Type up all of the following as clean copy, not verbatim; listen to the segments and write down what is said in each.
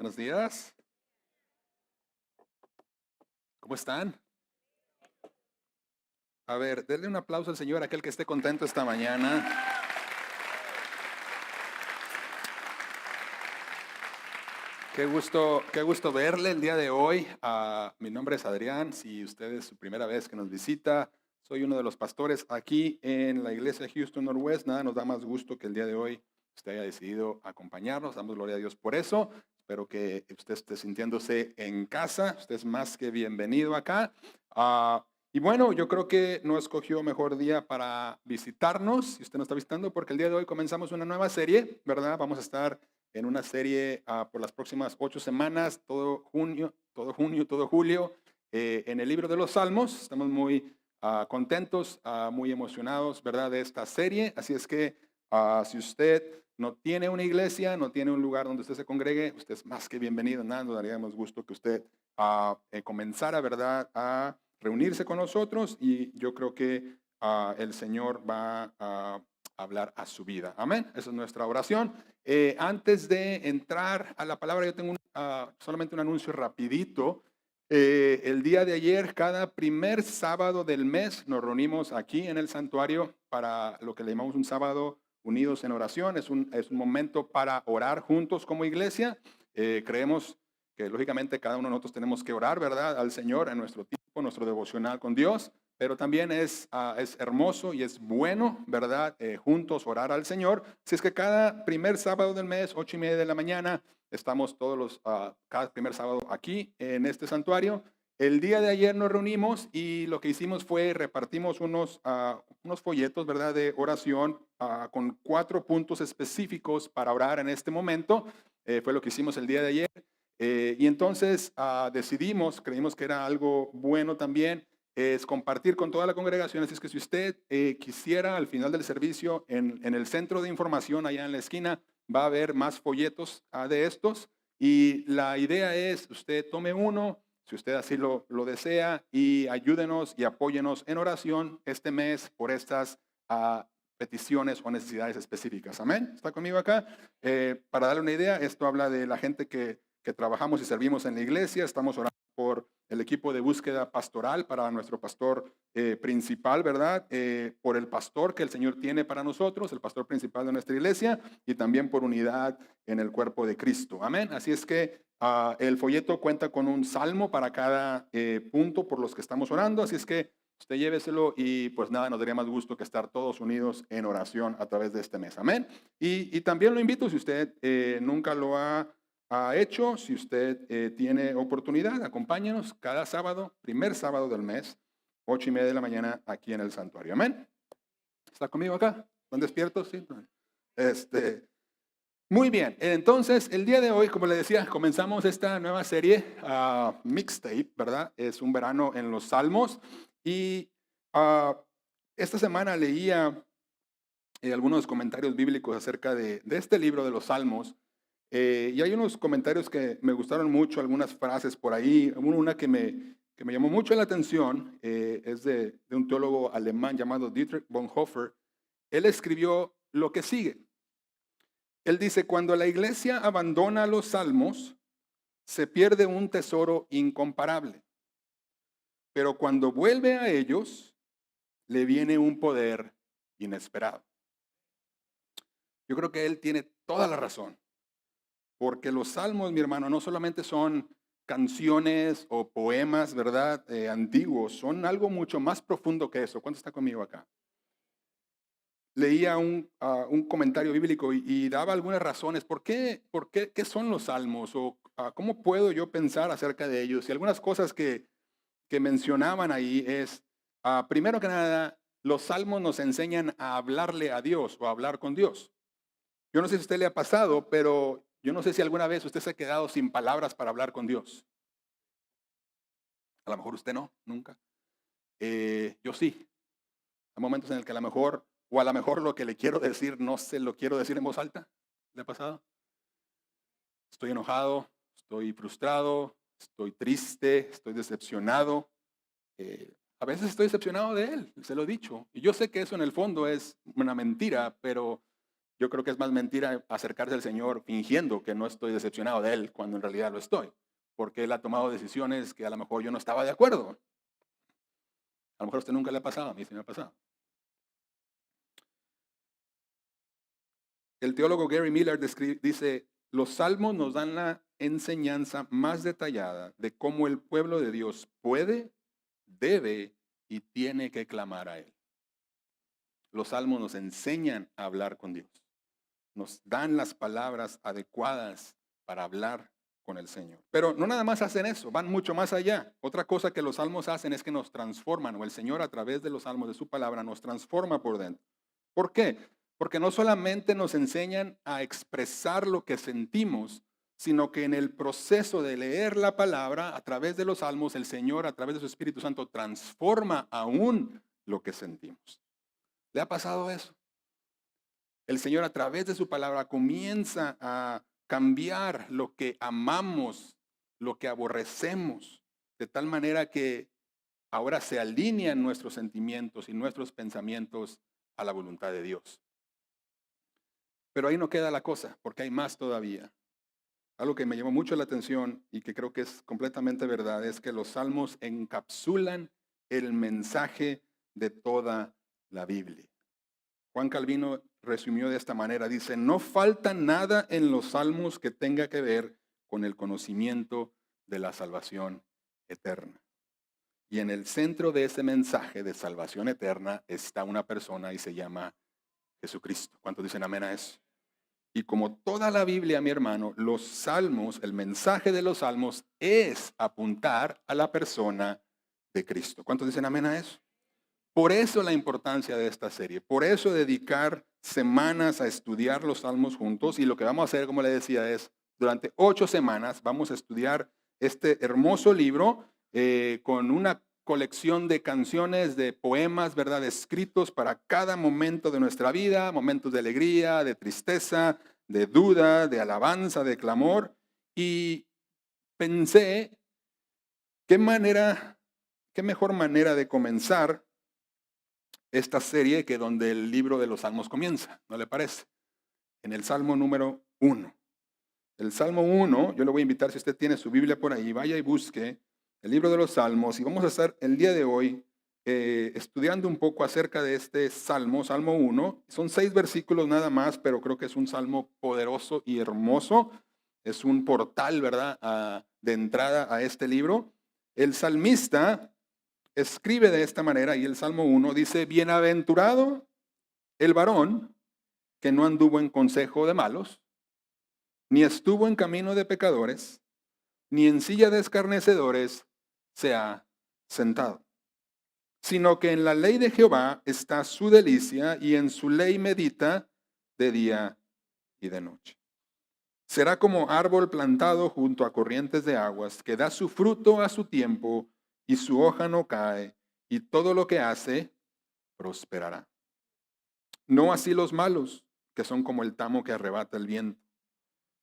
Buenos días. ¿Cómo están? A ver, denle un aplauso al Señor, aquel que esté contento esta mañana. Qué gusto verle el día de hoy. Mi nombre es Adrián. Si usted es su primera vez que nos visita, soy uno de los pastores aquí en la iglesia Houston Northwest. Nada nos da más gusto que el día de hoy usted haya decidido acompañarnos. Damos gloria a Dios por eso. Espero que usted esté sintiéndose en casa. Usted es más que bienvenido acá. Y bueno, yo creo que no escogió mejor día para visitarnos, si usted nos está visitando, porque el día de hoy comenzamos una nueva serie, ¿verdad? Vamos a estar en una serie por las próximas 8 semanas, todo julio, en el libro de los Salmos. Estamos muy contentos, muy emocionados, ¿verdad? De esta serie. Así es que si usted no tiene una iglesia, no tiene un lugar donde usted se congregue, usted es más que bienvenido. Nada, nos daríamos gusto que usted comenzara, ¿verdad?, a reunirse con nosotros, y yo creo que el Señor va a hablar a su vida. Amén. Esa es nuestra oración. Antes de entrar a la palabra, yo tengo solamente un anuncio rapidito. El día de ayer, cada primer sábado del mes, nos reunimos aquí en el santuario para lo que le llamamos un sábado unidos en oración. Es un momento para orar juntos como iglesia. Creemos que lógicamente cada uno de nosotros tenemos que orar, ¿verdad?, al Señor en nuestro tiempo, nuestro devocional con Dios. Pero también es hermoso y es bueno, ¿verdad?, juntos orar al Señor. Si es que cada primer sábado del mes, 8:30 de la mañana, estamos cada primer sábado aquí en este santuario. El día de ayer nos reunimos y lo que hicimos fue repartimos unos folletos, ¿verdad?, de oración con 4 puntos específicos para orar en este momento. Fue lo que hicimos el día de ayer. Y entonces creímos que era algo bueno también, es compartir con toda la congregación. Así es que si usted quisiera, al final del servicio, en el centro de información, allá en la esquina, va a haber más folletos de estos. Y la idea es, usted tome uno, si usted así lo desea, y ayúdenos y apóyenos en oración este mes por estas peticiones o necesidades específicas. Amén. ¿Está conmigo acá? Para darle una idea, esto habla de la gente que trabajamos y servimos en la iglesia. Estamos orando por el equipo de búsqueda pastoral para nuestro pastor principal, ¿verdad? Por el pastor que el Señor tiene para nosotros, el pastor principal de nuestra iglesia, y también por unidad en el cuerpo de Cristo. Amén. Así es que el folleto cuenta con un salmo para cada punto por los que estamos orando. Así es que usted lléveselo y pues nada, nos daría más gusto que estar todos unidos en oración a través de este mes. Amén. Y también lo invito, si usted nunca lo ha hecho, si usted tiene oportunidad, acompáñenos cada sábado, primer sábado del mes, 8:30 de la mañana, aquí en el santuario. Amén. ¿Está conmigo acá? ¿Están despiertos? Sí. Muy bien. Entonces, el día de hoy, como le decía, comenzamos esta nueva serie, Mixtape, ¿verdad? Es un verano en los Salmos. Y esta semana leía algunos comentarios bíblicos acerca de este libro de los Salmos. Y hay unos comentarios que me gustaron mucho, algunas frases por ahí. Una que me llamó mucho la atención es de un teólogo alemán llamado Dietrich Bonhoeffer. Él escribió lo que sigue. Él dice: cuando la iglesia abandona los salmos, se pierde un tesoro incomparable. Pero cuando vuelve a ellos, le viene un poder inesperado. Yo creo que él tiene toda la razón. Porque los salmos, mi hermano, no solamente son canciones o poemas, ¿verdad?, antiguos, son algo mucho más profundo que eso. ¿Cuánto está conmigo acá? Leía un comentario bíblico y daba algunas razones. ¿Qué son los salmos? O ¿cómo puedo yo pensar acerca de ellos? Y algunas cosas que mencionaban ahí es, primero que nada, los salmos nos enseñan a hablarle a Dios o a hablar con Dios. Yo no sé si a usted le ha pasado, pero yo no sé si alguna vez usted se ha quedado sin palabras para hablar con Dios. A lo mejor usted no, nunca. Yo sí. Hay momentos en el que a lo mejor lo que le quiero decir no se lo quiero decir en voz alta. ¿Le ha pasado? Estoy enojado, estoy frustrado, estoy triste, estoy decepcionado. A veces estoy decepcionado de Él, se lo he dicho. Y yo sé que eso en el fondo es una mentira, pero Yo creo que es más mentira acercarse al Señor fingiendo que no estoy decepcionado de Él cuando en realidad lo estoy, porque Él ha tomado decisiones que a lo mejor yo no estaba de acuerdo. A lo mejor a usted nunca le ha pasado, a mí sí me ha pasado. El teólogo Gary Miller dice, los salmos nos dan la enseñanza más detallada de cómo el pueblo de Dios puede, debe y tiene que clamar a Él. Los salmos nos enseñan a hablar con Dios. Nos dan las palabras adecuadas para hablar con el Señor. Pero no nada más hacen eso, van mucho más allá. Otra cosa que los salmos hacen es que nos transforman, o el Señor a través de los salmos de su palabra nos transforma por dentro. ¿Por qué? Porque no solamente nos enseñan a expresar lo que sentimos, sino que en el proceso de leer la palabra, a través de los salmos, el Señor, a través de su Espíritu Santo, transforma aún lo que sentimos. ¿Le ha pasado eso? El Señor a través de su palabra comienza a cambiar lo que amamos, lo que aborrecemos, de tal manera que ahora se alinean nuestros sentimientos y nuestros pensamientos a la voluntad de Dios. Pero ahí no queda la cosa, porque hay más todavía. Algo que me llamó mucho la atención y que creo que es completamente verdad es que los salmos encapsulan el mensaje de toda la Biblia. Juan Calvino resumió de esta manera, dice, no falta nada en los salmos que tenga que ver con el conocimiento de la salvación eterna. Y en el centro de ese mensaje de salvación eterna está una persona y se llama Jesucristo. ¿Cuántos dicen amén a eso? Y como toda la Biblia, mi hermano, los salmos, el mensaje de los salmos es apuntar a la persona de Cristo. ¿Cuántos dicen amén a eso? Por eso la importancia de esta serie, por eso dedicar semanas a estudiar los salmos juntos y lo que vamos a hacer, como le decía, es durante 8 semanas vamos a estudiar este hermoso libro con una colección de canciones, de poemas, ¿verdad? Escritos para cada momento de nuestra vida, momentos de alegría, de tristeza, de duda, de alabanza, de clamor. Y pensé, qué mejor manera de comenzar esta serie que donde el libro de los Salmos comienza, ¿no le parece? En el Salmo número 1. El Salmo 1, yo le voy a invitar, si usted tiene su Biblia por ahí, vaya y busque el libro de los Salmos y vamos a estar el día de hoy estudiando un poco acerca de este Salmo, Salmo 1. Son 6 versículos nada más, pero creo que es un salmo poderoso y hermoso. Es un portal, ¿verdad?, de entrada a este libro. El salmista escribe de esta manera y el Salmo 1 dice, bienaventurado el varón que no anduvo en consejo de malos, ni estuvo en camino de pecadores, ni en silla de escarnecedores se ha sentado, sino que en la ley de Jehová está su delicia y en su ley medita de día y de noche. Será como árbol plantado junto a corrientes de aguas, que da su fruto a su tiempo y su hoja no cae, y todo lo que hace prosperará. No así los malos, que son como el tamo que arrebata el viento.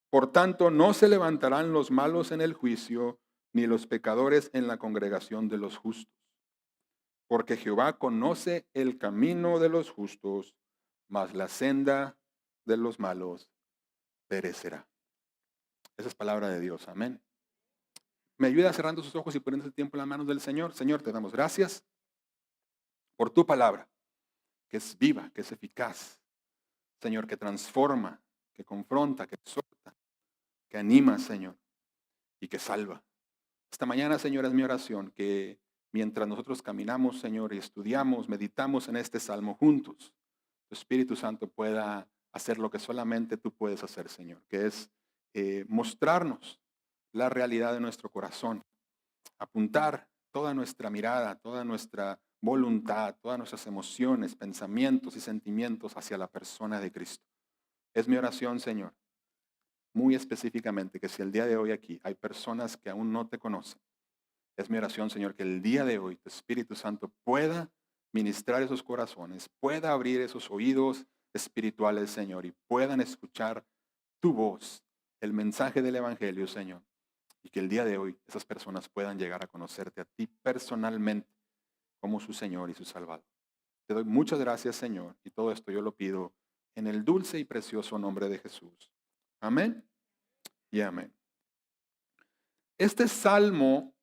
Por tanto, no se levantarán los malos en el juicio, ni los pecadores en la congregación de los justos. Porque Jehová conoce el camino de los justos, mas la senda de los malos perecerá. Esa es palabra de Dios, amén. Me ayuda cerrando sus ojos y poniendo el tiempo en las manos del Señor. Señor, te damos gracias por tu palabra, que es viva, que es eficaz. Señor, que transforma, que confronta, que exhorta, que anima, Señor, y que salva. Esta mañana, Señor, es mi oración que mientras nosotros caminamos, Señor, y estudiamos, meditamos en este salmo juntos, tu Espíritu Santo pueda hacer lo que solamente tú puedes hacer, Señor, que es mostrarnos la realidad de nuestro corazón, apuntar toda nuestra mirada, toda nuestra voluntad, todas nuestras emociones, pensamientos y sentimientos hacia la persona de Cristo. Es mi oración, Señor, muy específicamente, que si el día de hoy aquí hay personas que aún no te conocen, es mi oración, Señor, que el día de hoy tu Espíritu Santo pueda ministrar esos corazones, pueda abrir esos oídos espirituales, Señor, y puedan escuchar tu voz, el mensaje del Evangelio, Señor, y que el día de hoy esas personas puedan llegar a conocerte a ti personalmente como su Señor y su Salvador. Te doy muchas gracias, Señor, y todo esto yo lo pido en el dulce y precioso nombre de Jesús. Amén y amén. Este salmo,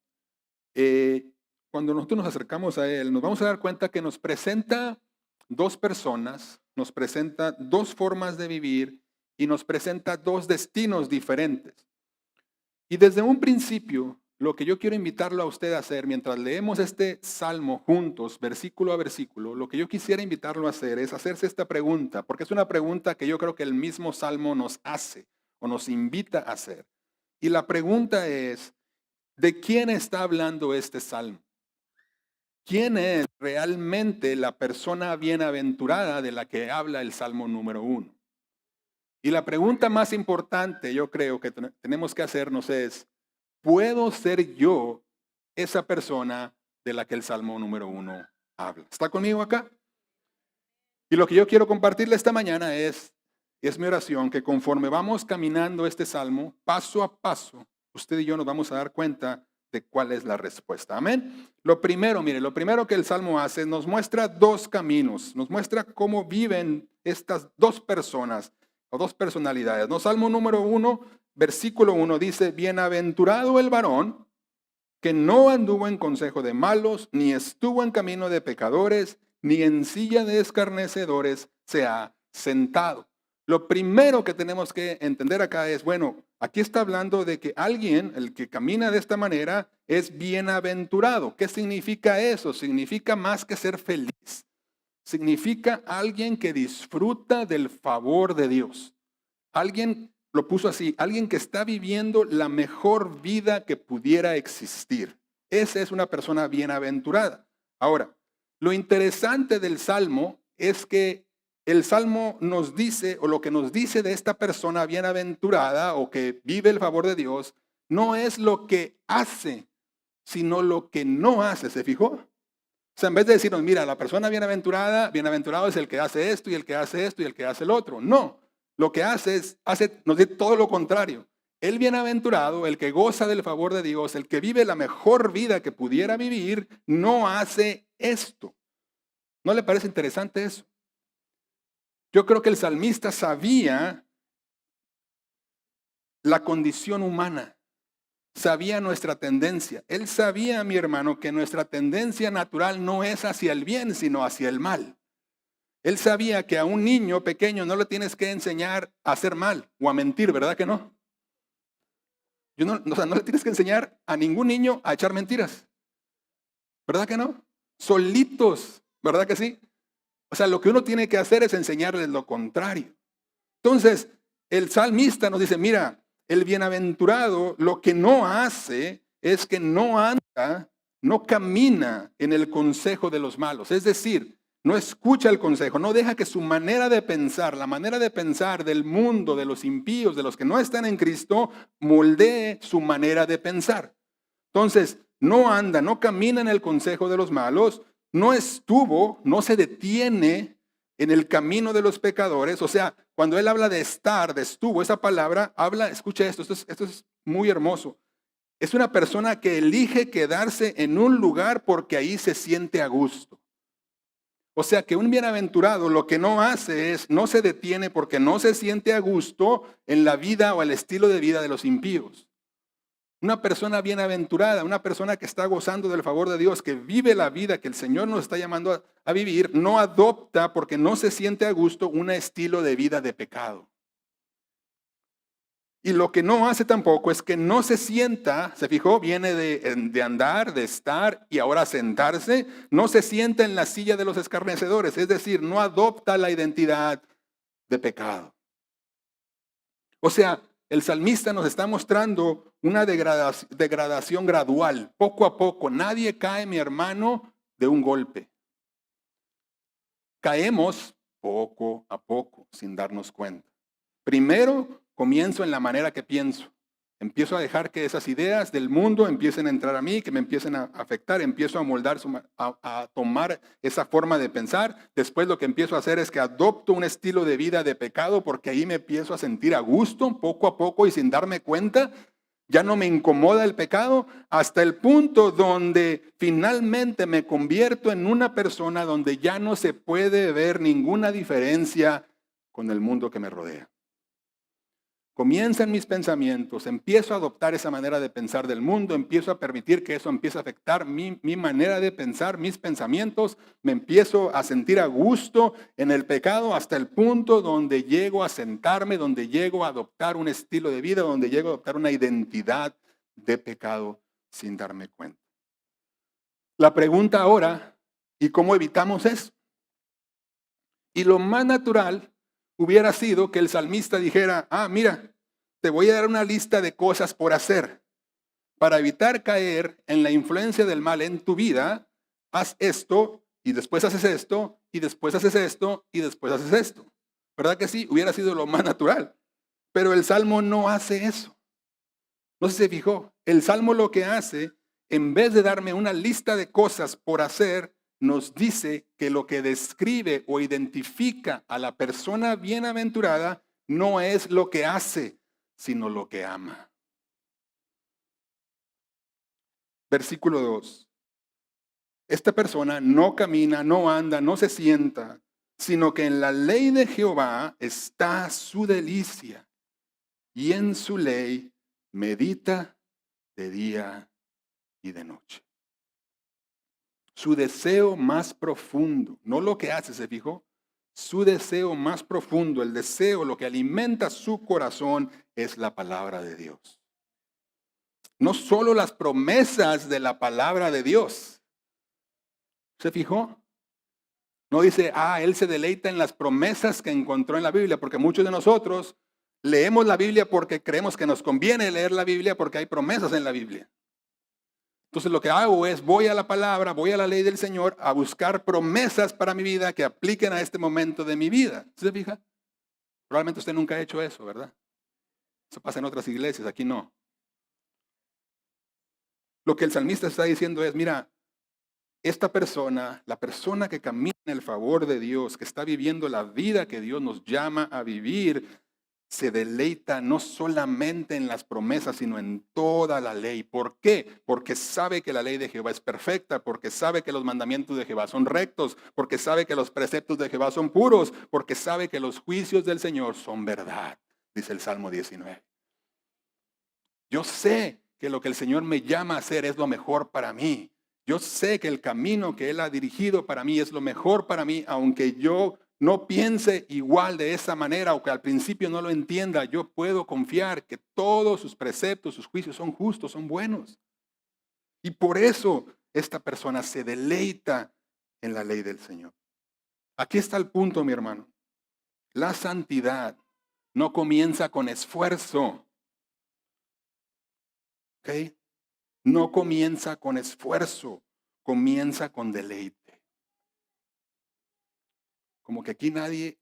cuando nosotros nos acercamos a él, nos vamos a dar cuenta que nos presenta dos personas, nos presenta dos formas de vivir y nos presenta dos destinos diferentes. Y desde un principio, lo que yo quiero invitarlo a usted a hacer mientras leemos este salmo juntos, versículo a versículo, lo que yo quisiera invitarlo a hacer es hacerse esta pregunta, porque es una pregunta que yo creo que el mismo salmo nos hace o nos invita a hacer. Y la pregunta es, ¿de quién está hablando este salmo? ¿Quién es realmente la persona bienaventurada de la que habla el salmo número 1? Y la pregunta más importante, yo creo que tenemos que hacernos es, ¿puedo ser yo esa persona de la que el salmo número 1 habla? ¿Está conmigo acá? Y lo que yo quiero compartirle esta mañana es mi oración, que conforme vamos caminando este salmo, paso a paso, usted y yo nos vamos a dar cuenta de cuál es la respuesta. Amén. Lo primero, mire, lo primero que el salmo hace, nos muestra dos caminos, nos muestra cómo viven estas dos personas o dos personalidades. No, Salmo número 1, versículo 1 dice, bienaventurado el varón que no anduvo en consejo de malos, ni estuvo en camino de pecadores, ni en silla de escarnecedores se ha sentado. Lo primero que tenemos que entender acá es, bueno, aquí está hablando de que alguien, el que camina de esta manera, es bienaventurado. ¿Qué significa eso? Significa más que ser feliz. Significa alguien que disfruta del favor de Dios. Alguien lo puso así, alguien que está viviendo la mejor vida que pudiera existir. Esa es una persona bienaventurada. Ahora, lo interesante del Salmo es que el Salmo nos dice, o lo que nos dice de esta persona bienaventurada o que vive el favor de Dios, no es lo que hace, sino lo que no hace. ¿Se fijó? O sea, en vez de decirnos, mira, la persona bienaventurada, bienaventurado es el que hace esto y el que hace esto y el que hace el otro. No. Lo que hace es, nos dice todo lo contrario. El bienaventurado, el que goza del favor de Dios, el que vive la mejor vida que pudiera vivir, no hace esto. ¿No le parece interesante eso? Yo creo que el salmista sabía la condición humana, sabía nuestra tendencia. Él sabía, mi hermano, que nuestra tendencia natural no es hacia el bien, sino hacia el mal. Él sabía que a un niño pequeño no le tienes que enseñar a hacer mal o a mentir, ¿verdad que no? No le tienes que enseñar a ningún niño a echar mentiras. ¿Verdad que no? Solitos, ¿verdad que sí? O sea, lo que uno tiene que hacer es enseñarles lo contrario. Entonces, el salmista nos dice, mira, el bienaventurado lo que no hace es que no anda, no camina en el consejo de los malos. Es decir, no escucha el consejo, no deja que su manera de pensar, la manera de pensar del mundo, de los impíos, de los que no están en Cristo, moldee su manera de pensar. Entonces, no anda, no camina en el consejo de los malos, no se detiene en el camino de los pecadores. O sea, cuando él habla de estar, de estuvo, esa palabra habla, escucha esto es muy hermoso. Es una persona que elige quedarse en un lugar porque ahí se siente a gusto. O sea que un bienaventurado lo que no hace es, no se detiene porque no se siente a gusto en la vida o el estilo de vida de los impíos. Una persona bienaventurada, una persona que está gozando del favor de Dios, que vive la vida que el Señor nos está llamando a vivir, no adopta porque no se siente a gusto un estilo de vida de pecado. Y lo que no hace tampoco es que no se sienta, se fijó, viene de andar, de estar y ahora sentarse, no se sienta en la silla de los escarnecedores, es decir, no adopta la identidad de pecado. O sea, el salmista nos está mostrando una degradación gradual, poco a poco. Nadie cae, mi hermano, de un golpe. Caemos poco a poco, sin darnos cuenta. Primero, comienzo en la manera que pienso. Empiezo a dejar que esas ideas del mundo empiecen a entrar a mí, que me empiecen a afectar, empiezo a moldar, a tomar esa forma de pensar. Después lo que empiezo a hacer es que adopto un estilo de vida de pecado porque ahí me empiezo a sentir a gusto poco a poco y sin darme cuenta. Ya no me incomoda el pecado hasta el punto donde finalmente me convierto en una persona donde ya no se puede ver ninguna diferencia con el mundo que me rodea. Comienzan mis pensamientos, empiezo a adoptar esa manera de pensar del mundo, empiezo a permitir que eso empiece a afectar mi manera de pensar, mis pensamientos, me empiezo a sentir a gusto en el pecado hasta el punto donde llego a sentarme, donde llego a adoptar un estilo de vida, donde llego a adoptar una identidad de pecado sin darme cuenta. La pregunta ahora, ¿y cómo evitamos eso? Y lo más natural hubiera sido que el salmista dijera, mira, te voy a dar una lista de cosas por hacer. Para evitar caer en la influencia del mal en tu vida, haz esto y después haces esto y después haces esto y después haces esto. ¿Verdad que sí? Hubiera sido lo más natural. Pero el Salmo no hace eso. No sé si se fijó. El Salmo lo que hace, en vez de darme una lista de cosas por hacer, nos dice que lo que describe o identifica a la persona bienaventurada no es lo que hace, sino lo que ama. Versículo 2. Esta persona no camina, no anda, no se sienta, sino que en la ley de Jehová está su delicia, y en su ley medita de día y de noche. Su deseo más profundo, no lo que hace, ¿se fijó? Su deseo más profundo, el deseo, lo que alimenta su corazón es la palabra de Dios. No solo las promesas de la palabra de Dios. ¿Se fijó? No dice, él se deleita en las promesas que encontró en la Biblia, porque muchos de nosotros leemos la Biblia porque creemos que nos conviene leer la Biblia porque hay promesas en la Biblia. Entonces lo que hago es, voy a la palabra, voy a la ley del Señor a buscar promesas para mi vida que apliquen a este momento de mi vida. ¿Se fija? Probablemente usted nunca ha hecho eso, ¿verdad? Eso pasa en otras iglesias, aquí no. Lo que el salmista está diciendo es, mira, esta persona, la persona que camina en el favor de Dios, que está viviendo la vida que Dios nos llama a vivir, se deleita no solamente en las promesas, sino en toda la ley. ¿Por qué? Porque sabe que la ley de Jehová es perfecta, porque sabe que los mandamientos de Jehová son rectos, porque sabe que los preceptos de Jehová son puros, porque sabe que los juicios del Señor son verdad, dice el Salmo 19. Yo sé que lo que el Señor me llama a hacer es lo mejor para mí. Yo sé que el camino que Él ha dirigido para mí es lo mejor para mí, aunque yo no piense igual de esa manera o que al principio no lo entienda, yo puedo confiar que todos sus preceptos, sus juicios son justos, son buenos. Y por eso esta persona se deleita en la ley del Señor. Aquí está el punto, mi hermano. La santidad no comienza con esfuerzo. ¿Ok? No comienza con esfuerzo, comienza con deleite. Como que aquí nadie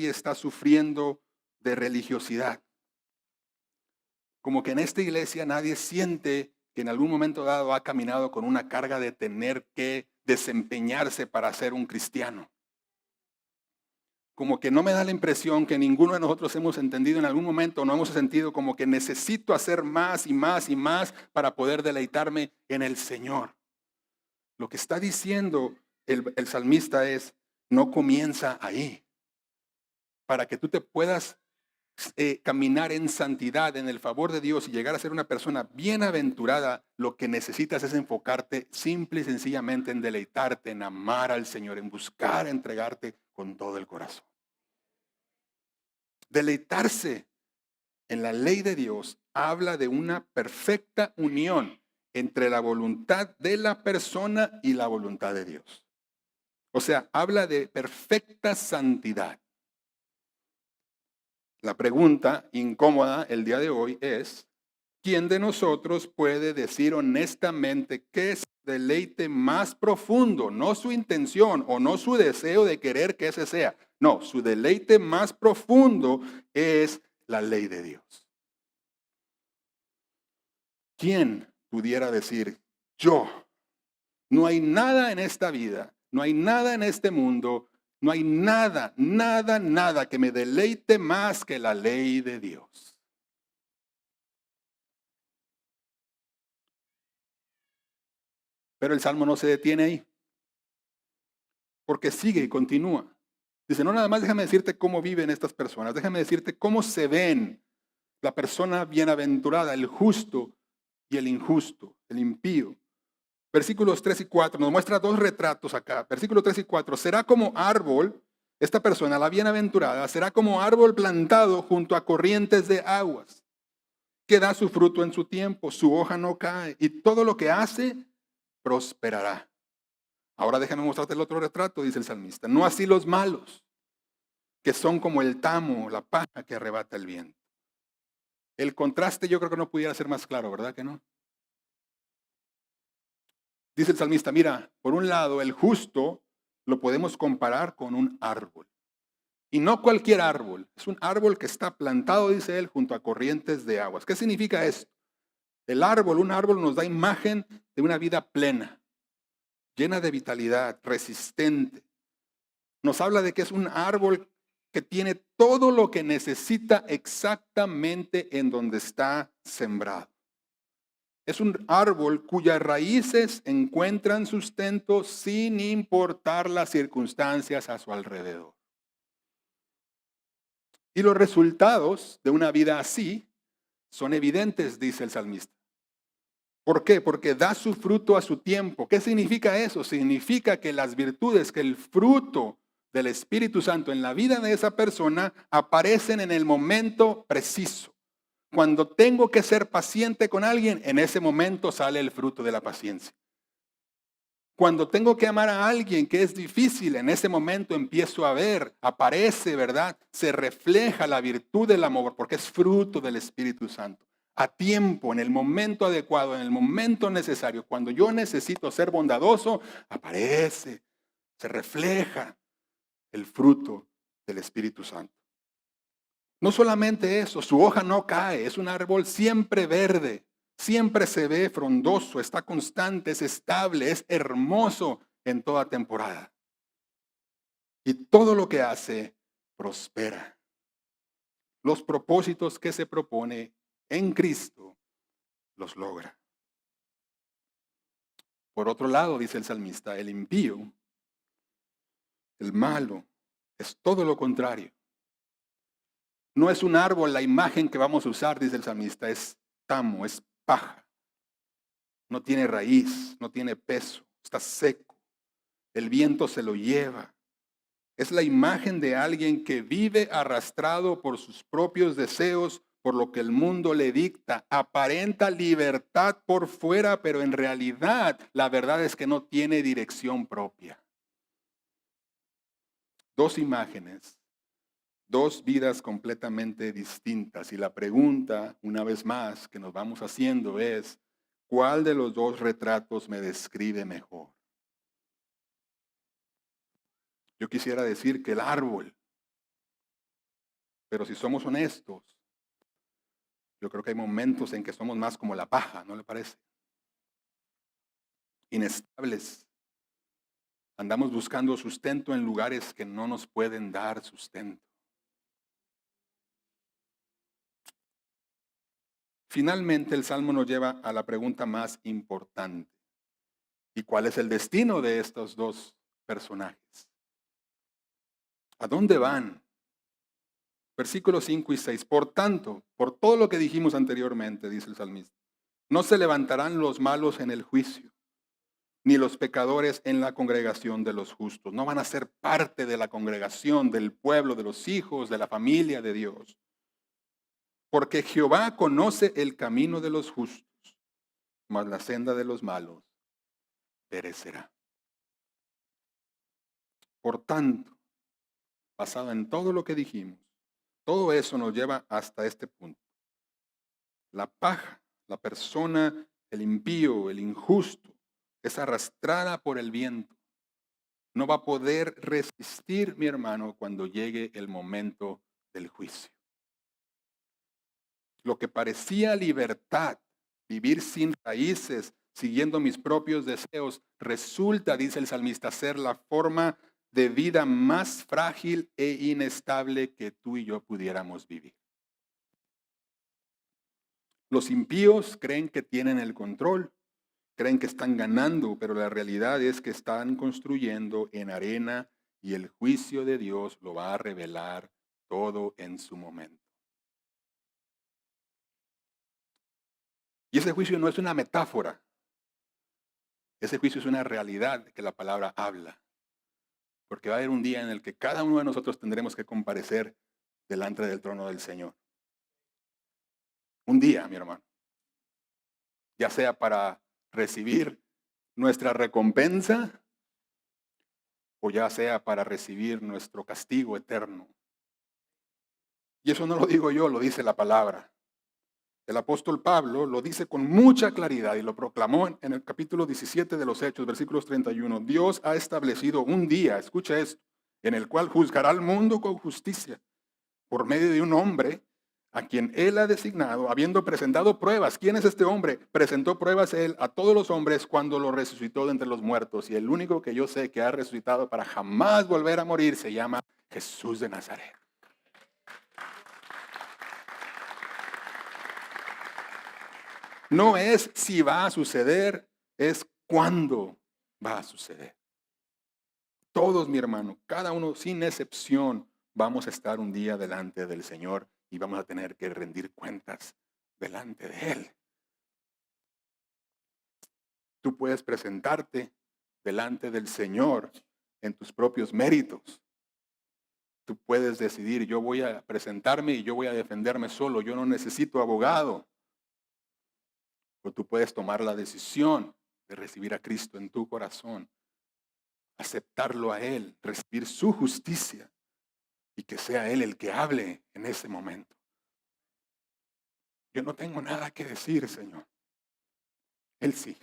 está sufriendo de religiosidad. Como que en esta iglesia nadie siente que en algún momento dado ha caminado con una carga de tener que desempeñarse para ser un cristiano. Como que no me da la impresión que ninguno de nosotros hemos entendido en algún momento, no hemos sentido como que necesito hacer más y más y más para poder deleitarme en el Señor. Lo que está diciendo el salmista es, no comienza ahí. Para que tú te puedas caminar en santidad, en el favor de Dios y llegar a ser una persona bienaventurada, lo que necesitas es enfocarte simple y sencillamente en deleitarte, en amar al Señor, en buscar, entregarte con todo el corazón. Deleitarse en la ley de Dios habla de una perfecta unión entre la voluntad de la persona y la voluntad de Dios. O sea, habla de perfecta santidad. La pregunta incómoda el día de hoy es, ¿quién de nosotros puede decir honestamente qué es el deleite más profundo? No su intención o no su deseo de querer que ese sea. No, su deleite más profundo es la ley de Dios. ¿Quién pudiera decir, yo? No hay nada en esta vida, no hay nada en este mundo, no hay nada que me deleite más que la ley de Dios. Pero el Salmo no se detiene ahí, porque sigue y continúa. Dice, no nada más déjame decirte cómo viven estas personas, déjame decirte cómo se ven la persona bienaventurada, el justo y el injusto, el impío. Versículos 3 y 4 nos muestra dos retratos acá. Versículos 3 y 4, será como árbol, esta persona, la bienaventurada, será como árbol plantado junto a corrientes de aguas, que da su fruto en su tiempo, su hoja no cae, y todo lo que hace prosperará. Ahora déjame mostrarte el otro retrato, dice el salmista. No así los malos, que son como el tamo, la paja que arrebata el viento. El contraste yo creo que no pudiera ser más claro, ¿verdad que no? Dice el salmista, mira, por un lado, el justo lo podemos comparar con un árbol. Y no cualquier árbol, es un árbol que está plantado, dice él, junto a corrientes de aguas. ¿Qué significa esto? Un árbol nos da imagen de una vida plena, llena de vitalidad, resistente. Nos habla de que es un árbol que tiene todo lo que necesita exactamente en donde está sembrado. Es un árbol cuyas raíces encuentran sustento sin importar las circunstancias a su alrededor. Y los resultados de una vida así son evidentes, dice el salmista. ¿Por qué? Porque da su fruto a su tiempo. ¿Qué significa eso? Significa que las virtudes, que el fruto del Espíritu Santo en la vida de esa persona aparecen en el momento preciso. Cuando tengo que ser paciente con alguien, en ese momento sale el fruto de la paciencia. Cuando tengo que amar a alguien que es difícil, en ese momento empiezo a ver, aparece, ¿verdad? Se refleja la virtud del amor porque es fruto del Espíritu Santo. A tiempo, en el momento adecuado, en el momento necesario, cuando yo necesito ser bondadoso, aparece, se refleja el fruto del Espíritu Santo. No solamente eso, su hoja no cae, es un árbol siempre verde, siempre se ve frondoso, está constante, es estable, es hermoso en toda temporada. Y todo lo que hace prospera. Los propósitos que se propone en Cristo los logra. Por otro lado, dice el salmista, el impío, el malo, es todo lo contrario. No es un árbol la imagen que vamos a usar, dice el salmista, es tamo, es paja. No tiene raíz, no tiene peso, está seco. El viento se lo lleva. Es la imagen de alguien que vive arrastrado por sus propios deseos, por lo que el mundo le dicta. Aparenta libertad por fuera, pero en realidad la verdad es que no tiene dirección propia. Dos imágenes, dos vidas completamente distintas. Y la pregunta, una vez más, que nos vamos haciendo es, ¿cuál de los dos retratos me describe mejor? Yo quisiera decir que el árbol, pero si somos honestos, yo creo que hay momentos en que somos más como la paja, ¿no le parece? Inestables. Andamos buscando sustento en lugares que no nos pueden dar sustento. Finalmente, el Salmo nos lleva a la pregunta más importante. ¿Y cuál es el destino de estos dos personajes? ¿A dónde van? Versículos 5 y 6. Por tanto, por todo lo que dijimos anteriormente, dice el salmista, no se levantarán los malos en el juicio, ni los pecadores en la congregación de los justos. No van a ser parte de la congregación, del pueblo, de los hijos, de la familia de Dios. Porque Jehová conoce el camino de los justos, mas la senda de los malos perecerá. Por tanto, basado en todo lo que dijimos, todo eso nos lleva hasta este punto. La paja, la persona, el impío, el injusto, es arrastrada por el viento. No va a poder resistir, mi hermano, cuando llegue el momento del juicio. Lo que parecía libertad, vivir sin raíces, siguiendo mis propios deseos, resulta, dice el salmista, ser la forma de vida más frágil e inestable que tú y yo pudiéramos vivir. Los impíos creen que tienen el control, creen que están ganando, pero la realidad es que están construyendo en arena y el juicio de Dios lo va a revelar todo en su momento. Y ese juicio no es una metáfora. Ese juicio es una realidad que la palabra habla. Porque va a haber un día en el que cada uno de nosotros tendremos que comparecer delante del trono del Señor. Un día, mi hermano. Ya sea para recibir nuestra recompensa o ya sea para recibir nuestro castigo eterno. Y eso no lo digo yo, lo dice la palabra. El apóstol Pablo lo dice con mucha claridad y lo proclamó en el capítulo 17 de los Hechos, versículos 31. Dios ha establecido un día, escucha esto, en el cual juzgará al mundo con justicia por medio de un hombre a quien él ha designado, habiendo presentado pruebas. ¿Quién es este hombre? Presentó pruebas él a todos los hombres cuando lo resucitó de entre los muertos. Y el único que yo sé que ha resucitado para jamás volver a morir se llama Jesús de Nazaret. No es si va a suceder, es cuándo va a suceder. Todos, mi hermano, cada uno sin excepción, vamos a estar un día delante del Señor y vamos a tener que rendir cuentas delante de Él. Tú puedes presentarte delante del Señor en tus propios méritos. Tú puedes decidir, yo voy a presentarme y yo voy a defenderme solo, yo no necesito abogado. O tú puedes tomar la decisión de recibir a Cristo en tu corazón, aceptarlo a Él, recibir su justicia y que sea Él el que hable en ese momento. Yo no tengo nada que decir, Señor. Él sí.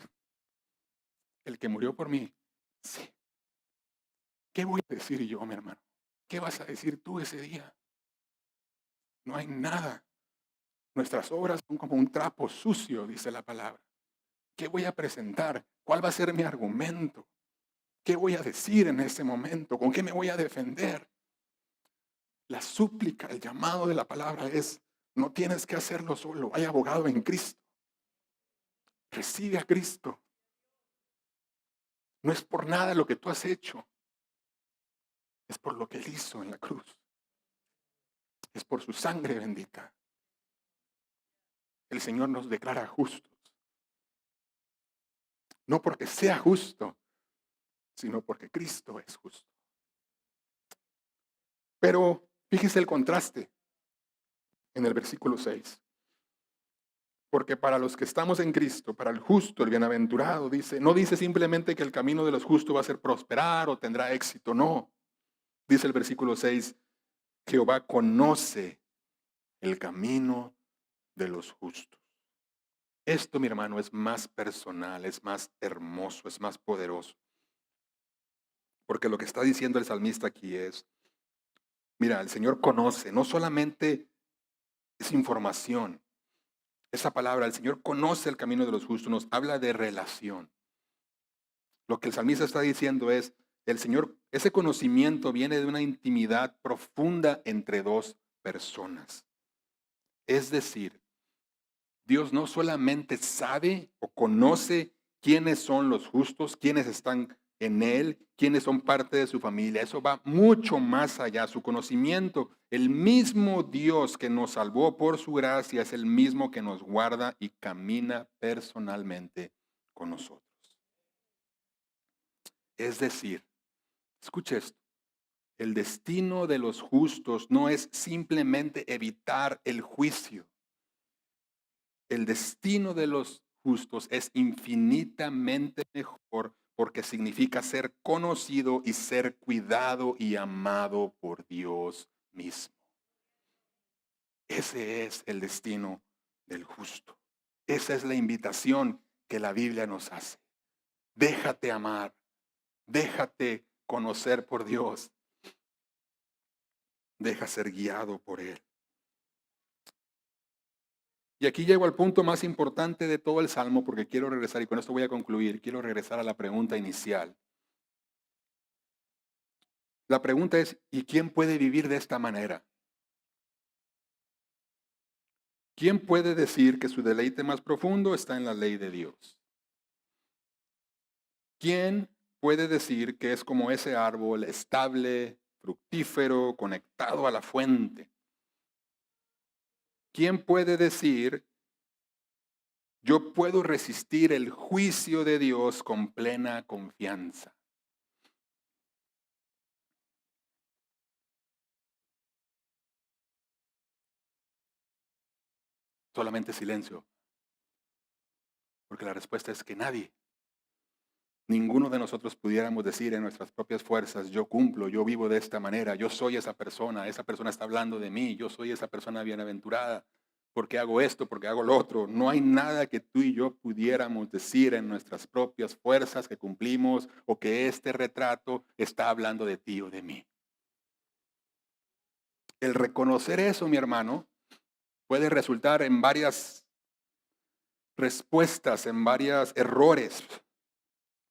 El que murió por mí, sí. ¿Qué voy a decir yo, mi hermano? ¿Qué vas a decir tú ese día? No hay nada. Nuestras obras son como un trapo sucio, dice la palabra. ¿Qué voy a presentar? ¿Cuál va a ser mi argumento? ¿Qué voy a decir en ese momento? ¿Con qué me voy a defender? La súplica, el llamado de la palabra es, no tienes que hacerlo solo, hay abogado en Cristo. Recibe a Cristo. No es por nada lo que tú has hecho, es por lo que Él hizo en la cruz. Es por su sangre bendita. El Señor nos declara justos. No porque sea justo, sino porque Cristo es justo. Pero fíjese el contraste en el versículo 6. Porque para los que estamos en Cristo, para el justo, el bienaventurado, dice, no dice simplemente que el camino de los justos va a ser prosperar o tendrá éxito, no. Dice el versículo 6, Jehová conoce el camino de los justos. Esto, mi hermano, es más personal, es más hermoso, es más poderoso. Porque lo que está diciendo el salmista aquí es, mira, el Señor conoce, no solamente es información. Esa palabra, el Señor conoce el camino de los justos, nos habla de relación. Lo que el salmista está diciendo es, el Señor, ese conocimiento viene de una intimidad profunda entre dos personas. Es decir, Dios no solamente sabe o conoce quiénes son los justos, quiénes están en Él, quiénes son parte de su familia. Eso va mucho más allá. Su conocimiento, el mismo Dios que nos salvó por su gracia es el mismo que nos guarda y camina personalmente con nosotros. Es decir, escuche esto, el destino de los justos no es simplemente evitar el juicio. El destino de los justos es infinitamente mejor porque significa ser conocido y ser cuidado y amado por Dios mismo. Ese es el destino del justo. Esa es la invitación que la Biblia nos hace. Déjate amar, déjate conocer por Dios, deja ser guiado por Él. Y aquí llego al punto más importante de todo el Salmo porque quiero regresar, y con esto voy a concluir, quiero regresar a la pregunta inicial. La pregunta es, ¿y quién puede vivir de esta manera? ¿Quién puede decir que su deleite más profundo está en la ley de Dios? ¿Quién puede decir que es como ese árbol estable, fructífero, conectado a la fuente? ¿Quién puede decir, yo puedo resistir el juicio de Dios con plena confianza? Solamente silencio, porque la respuesta es que nadie. Ninguno de nosotros pudiéramos decir en nuestras propias fuerzas, yo cumplo, yo vivo de esta manera, yo soy esa persona está hablando de mí, yo soy esa persona bienaventurada, porque hago esto, porque hago lo otro. No hay nada que tú y yo pudiéramos decir en nuestras propias fuerzas que cumplimos o que este retrato está hablando de ti o de mí. El reconocer eso, mi hermano, puede resultar en varias respuestas, en varios errores.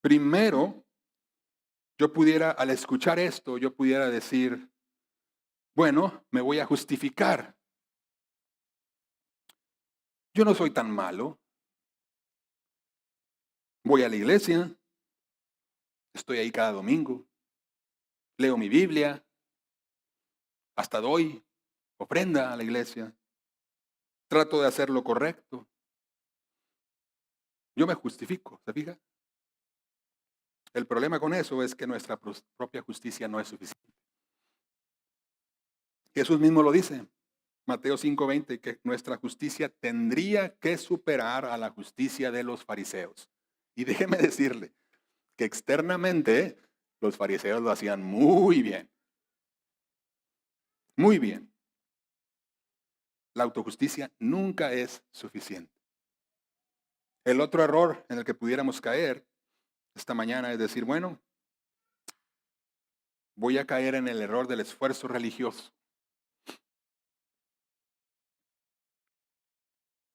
Primero, al escuchar esto, yo pudiera decir, bueno, me voy a justificar. Yo no soy tan malo. Voy a la iglesia, estoy ahí cada domingo, leo mi Biblia, hasta doy ofrenda a la iglesia, trato de hacer lo correcto. Yo me justifico, ¿se fija? El problema con eso es que nuestra propia justicia no es suficiente. Jesús mismo lo dice, Mateo 5:20, que nuestra justicia tendría que superar a la justicia de los fariseos. Y déjeme decirle que externamente los fariseos lo hacían muy bien. Muy bien. La autojusticia nunca es suficiente. El otro error en el que pudiéramos caer esta mañana es decir, bueno, voy a caer en el error del esfuerzo religioso.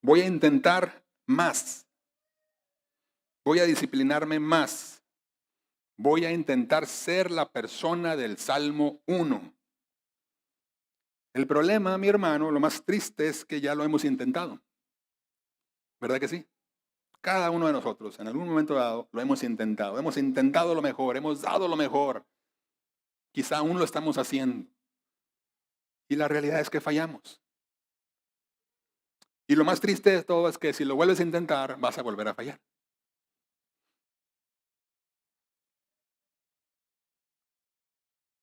Voy a intentar más. Voy a disciplinarme más. Voy a intentar ser la persona del Salmo 1. El problema, mi hermano, lo más triste es que ya lo hemos intentado. ¿Verdad que sí? Cada uno de nosotros, en algún momento dado, lo hemos intentado. Hemos intentado lo mejor, hemos dado lo mejor. Quizá aún lo estamos haciendo. Y la realidad es que fallamos. Y lo más triste de todo es que si lo vuelves a intentar, vas a volver a fallar.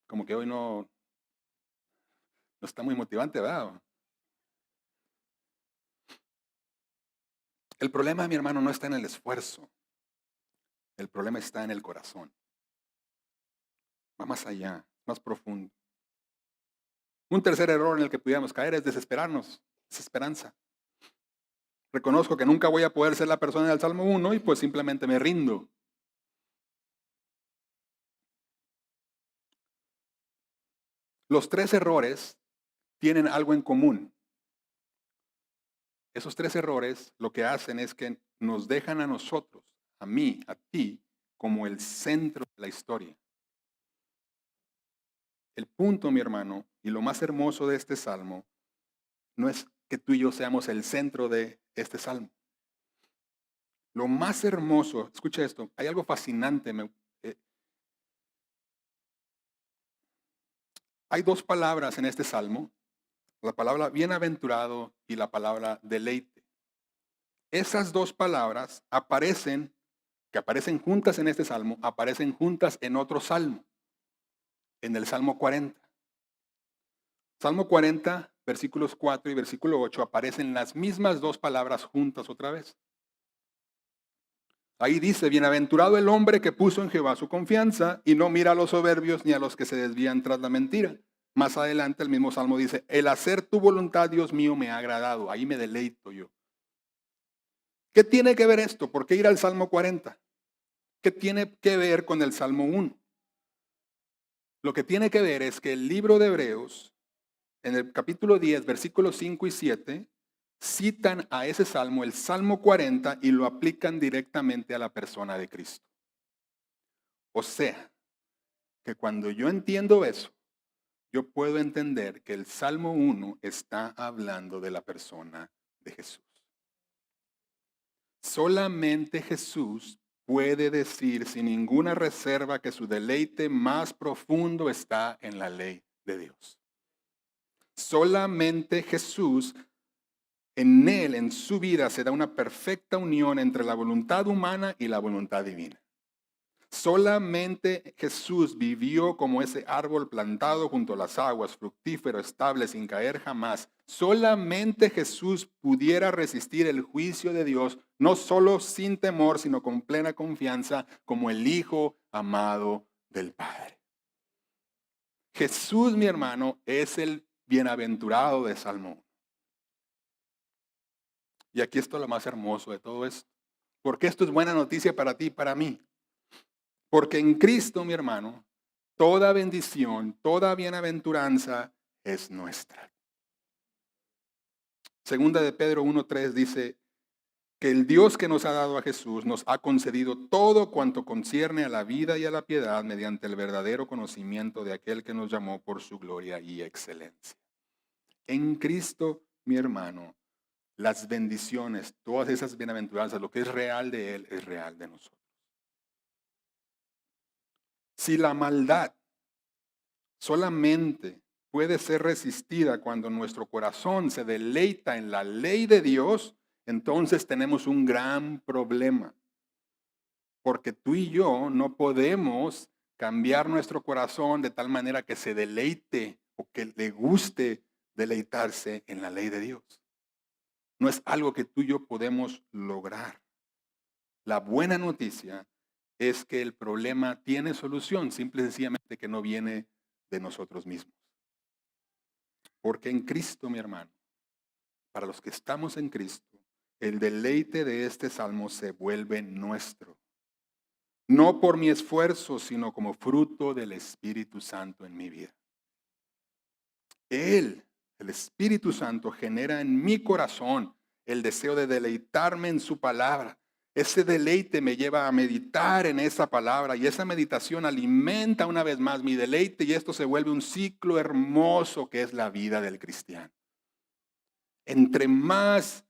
Como que hoy no está muy motivante, ¿verdad? El problema, mi hermano, no está en el esfuerzo. El problema está en el corazón. Va más allá, más profundo. Un tercer error en el que pudiéramos caer es desesperarnos, desesperanza. Reconozco que nunca voy a poder ser la persona del Salmo 1 y pues simplemente me rindo. Los tres errores tienen algo en común. Esos tres errores lo que hacen es que nos dejan a nosotros, a mí, a ti, como el centro de la historia. El punto, mi hermano, y lo más hermoso de este salmo, no es que tú y yo seamos el centro de este salmo. Lo más hermoso, escucha esto, hay algo fascinante. Hay dos palabras en este salmo, la palabra bienaventurado y la palabra deleite. Esas dos palabras que aparecen juntas en este salmo, aparecen juntas en otro salmo, en el Salmo 40. Salmo 40, versículos 4 y versículo 8, aparecen las mismas dos palabras juntas otra vez. Ahí dice, bienaventurado el hombre que puso en Jehová su confianza y no mira a los soberbios ni a los que se desvían tras la mentira. Más adelante el mismo Salmo dice, el hacer tu voluntad, Dios mío, me ha agradado. Ahí me deleito yo. ¿Qué tiene que ver esto? ¿Por qué ir al Salmo 40? ¿Qué tiene que ver con el Salmo 1? Lo que tiene que ver es que el libro de Hebreos, en el capítulo 10, versículos 5 y 7, citan a ese salmo, el Salmo 40, y lo aplican directamente a la persona de Cristo. O sea, que cuando yo entiendo eso, yo puedo entender que el Salmo 1 está hablando de la persona de Jesús. Solamente Jesús puede decir sin ninguna reserva que su deleite más profundo está en la ley de Dios. Solamente Jesús, en Él, en su vida, se da una perfecta unión entre la voluntad humana y la voluntad divina. Solamente Jesús vivió como ese árbol plantado junto a las aguas, fructífero, estable, sin caer jamás. Solamente Jesús pudiera resistir el juicio de Dios, no solo sin temor, sino con plena confianza, como el Hijo amado del Padre. Jesús, mi hermano, es el bienaventurado de Salmo 1. Y aquí está lo más hermoso de todo esto. Porque esto es buena noticia para ti y para mí. Porque en Cristo, mi hermano, toda bendición, toda bienaventuranza es nuestra. Segunda de Pedro 1:3 dice que el Dios que nos ha dado a Jesús nos ha concedido todo cuanto concierne a la vida y a la piedad mediante el verdadero conocimiento de aquel que nos llamó por su gloria y excelencia. En Cristo, mi hermano, las bendiciones, todas esas bienaventuranzas, lo que es real de Él, es real de nosotros. Si la maldad solamente puede ser resistida cuando nuestro corazón se deleita en la ley de Dios, entonces tenemos un gran problema. Porque tú y yo no podemos cambiar nuestro corazón de tal manera que se deleite o que le guste deleitarse en la ley de Dios. No es algo que tú y yo podemos lograr. La buena noticia es que el problema tiene solución, simple y sencillamente que no viene de nosotros mismos. Porque en Cristo, mi hermano, para los que estamos en Cristo, el deleite de este salmo se vuelve nuestro. No por mi esfuerzo, sino como fruto del Espíritu Santo en mi vida. Él, el Espíritu Santo, genera en mi corazón el deseo de deleitarme en su palabra. Ese deleite me lleva a meditar en esa palabra y esa meditación alimenta una vez más mi deleite y esto se vuelve un ciclo hermoso que es la vida del cristiano. Entre más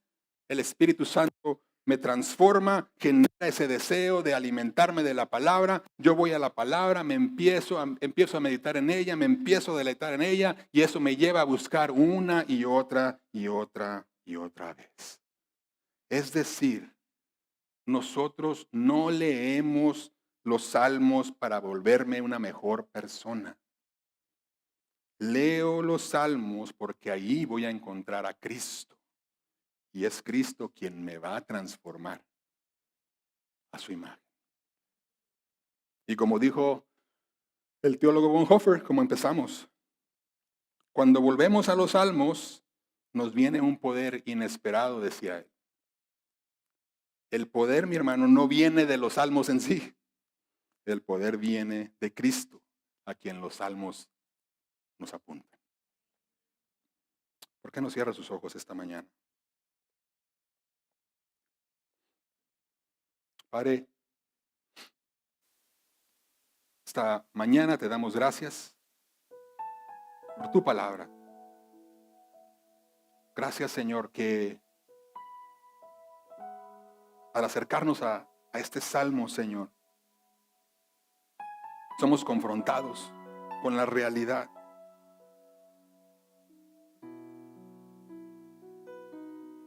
el Espíritu Santo me transforma, genera ese deseo de alimentarme de la palabra, yo voy a la palabra, me empiezo a meditar en ella, me empiezo a deleitar en ella y eso me lleva a buscar una y otra y otra y otra vez. Es decir, nosotros no leemos los salmos para volverme una mejor persona. Leo los salmos porque ahí voy a encontrar a Cristo. Y es Cristo quien me va a transformar a su imagen. Y como dijo el teólogo Bonhoeffer, como empezamos, cuando volvemos a los salmos, nos viene un poder inesperado, decía él. El poder, mi hermano, no viene de los salmos en sí. El poder viene de Cristo, a quien los salmos nos apuntan. ¿Por qué no cierra sus ojos esta mañana? Padre, esta mañana te damos gracias por tu palabra. Gracias, Señor, que al acercarnos a este salmo, Señor, somos confrontados con la realidad.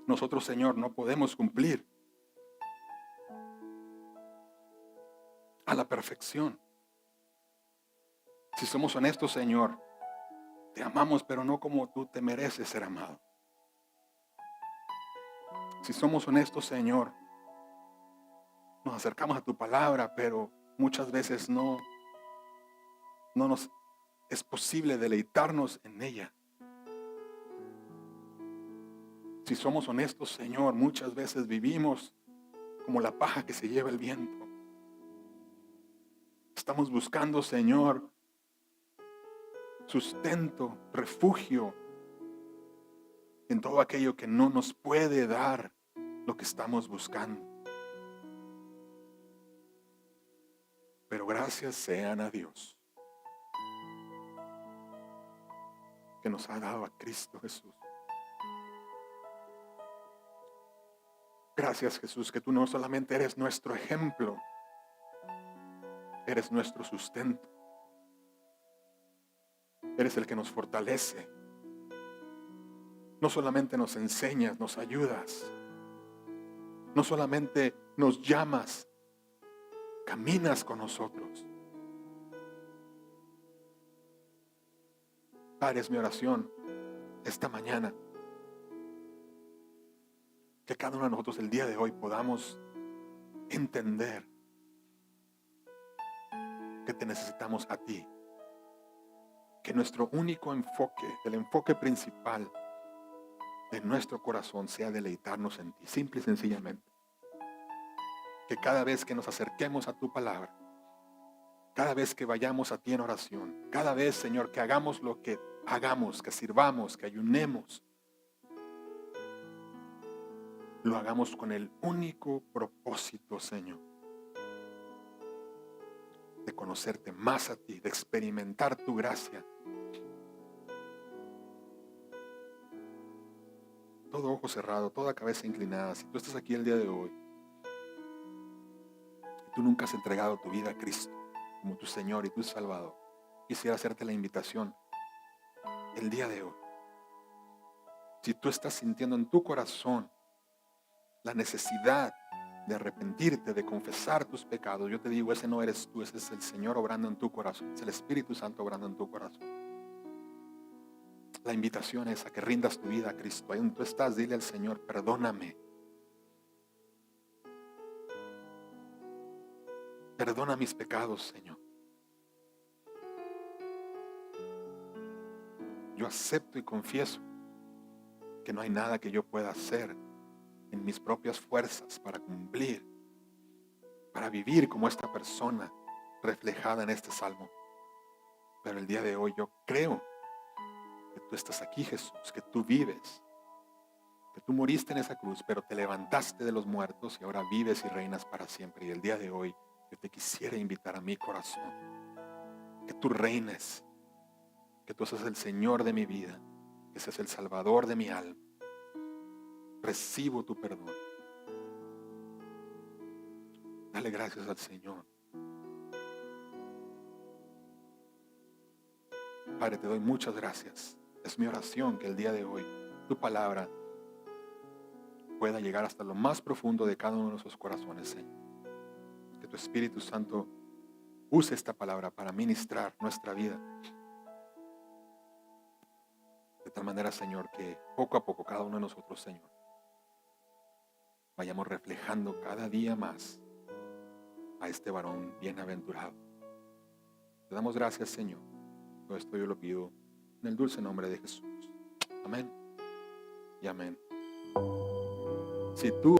Nosotros, Señor, no podemos cumplir a la perfección. Si somos honestos, Señor, te amamos, pero no como tú te mereces ser amado. Si somos honestos, Señor, nos acercamos a tu palabra, pero muchas veces no nos es posible deleitarnos en ella. Si somos honestos, Señor, muchas veces vivimos como la paja que se lleva el viento. Estamos buscando, Señor, sustento, refugio en todo aquello que no nos puede dar lo que estamos buscando. Pero gracias sean a Dios que nos ha dado a Cristo Jesús. Gracias, Jesús, que tú no solamente eres nuestro ejemplo, Eres nuestro sustento. Eres el que nos fortalece. No solamente nos enseñas, nos ayudas. No solamente nos llamas, caminas con nosotros. Padre, es mi oración esta mañana, que cada uno de nosotros el día de hoy podamos entender que te necesitamos a ti. Que nuestro único enfoque, el enfoque principal de nuestro corazón sea deleitarnos en ti, simple y sencillamente. Que cada vez que nos acerquemos a tu palabra, cada vez que vayamos a ti en oración, cada vez, Señor, que hagamos lo que hagamos, que sirvamos, que ayunemos, lo hagamos con el único propósito, Señor, de conocerte más a ti, de experimentar tu gracia. Todo ojo cerrado, toda cabeza inclinada. Si tú estás aquí el día de hoy y tú nunca has entregado tu vida a Cristo como tu Señor y tu Salvador, quisiera hacerte la invitación el día de hoy. Si tú estás sintiendo en tu corazón la necesidad de arrepentirte, de confesar tus pecados, yo te digo, ese no eres tú, ese es el Señor obrando en tu corazón, es el Espíritu Santo obrando en tu corazón. La invitación es a que rindas tu vida a Cristo. Ahí donde tú estás, dile al Señor, perdóname. Perdona mis pecados, Señor. Yo acepto y confieso que no hay nada que yo pueda hacer en mis propias fuerzas para cumplir, para vivir como esta persona reflejada en este salmo. Pero el día de hoy yo creo que tú estás aquí, Jesús, que tú vives, que tú moriste en esa cruz, pero te levantaste de los muertos y ahora vives y reinas para siempre. Y el día de hoy yo te quisiera invitar a mi corazón, que tú reines, que tú seas el Señor de mi vida, que seas el Salvador de mi alma. Recibo tu perdón. Dale gracias al Señor. Padre, te doy muchas gracias. Es mi oración que el día de hoy tu palabra pueda llegar hasta lo más profundo de cada uno de nuestros corazones, Señor. Que tu Espíritu Santo use esta palabra para ministrar nuestra vida. De tal manera, Señor, que poco a poco cada uno de nosotros, Señor, vayamos reflejando cada día más a este varón bienaventurado. Te damos gracias, Señor. Todo esto yo lo pido en el dulce nombre de Jesús. Amén y amén. Si tú